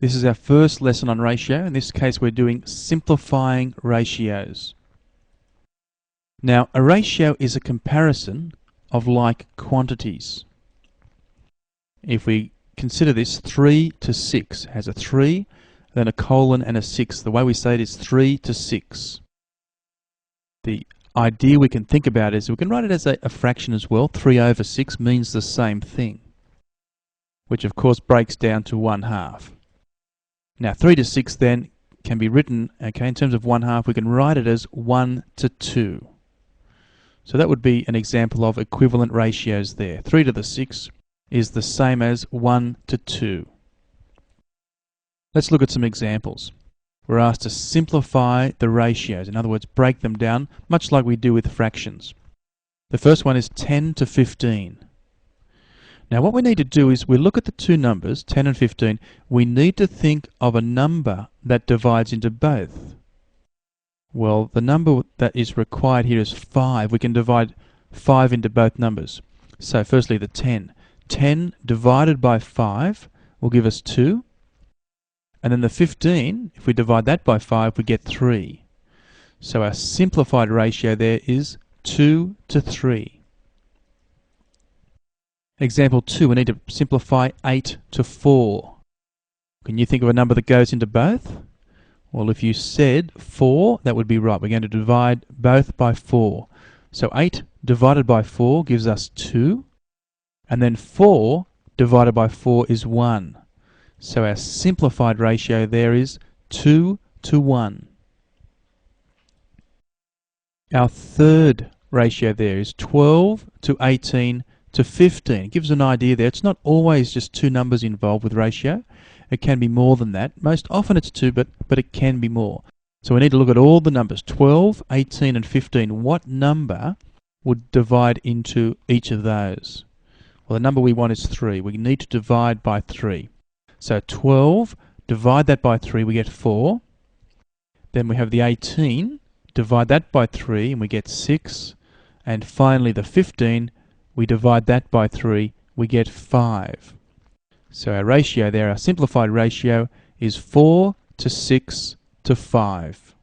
This is our first lesson on ratio. In this case, we're doing simplifying ratios. Now, a ratio is a comparison of like quantities. If we consider this, 3 to 6 has a 3, then a colon and a 6. The way we say it is 3 to 6. The idea we can think about is we can write it as a fraction as well. 3 over 6 means the same thing, which of course breaks down to 1/2. Now 3 to 6 then can be written, okay, in terms of 1/2, we can write it as 1 to 2. So that would be an example of equivalent ratios there. 3 to the 6 is the same as 1 to 2. Let's look at some examples. We're asked to simplify the ratios, in other words, break them down, much like we do with fractions. The first one is 10 to 15. Now what we need to do is we look at the two numbers, 10 and 15, we need to think of a number that divides into both. Well, the number that is required here is 5. We can divide 5 into both numbers. So firstly the 10. 10 divided by 5 will give us 2. And then the 15, if we divide that by 5, we get 3. So our simplified ratio there is 2 to 3. Example 2, we need to simplify 8 to 4. Can you think of a number that goes into both? Well, if you said 4, that would be right. We're going to divide both by 4. So 8 divided by 4 gives us 2. And then 4 divided by 4 is 1. So our simplified ratio there is 2 to 1. Our third ratio there is 12 to 18 to 15. It gives an idea there. It's not always just two numbers involved with ratio. It can be more than that. Most often it's 2, but it can be more. So we need to look at all the numbers, 12, 18 and 15. What number would divide into each of those? Well, the number we want is 3. We need to divide by 3. So 12, divide that by 3, we get 4. Then we have the 18, divide that by 3, and we get 6. And finally the 15, we divide that by 3, we get 5. So our ratio there, our simplified ratio, is 4 to 6 to 5.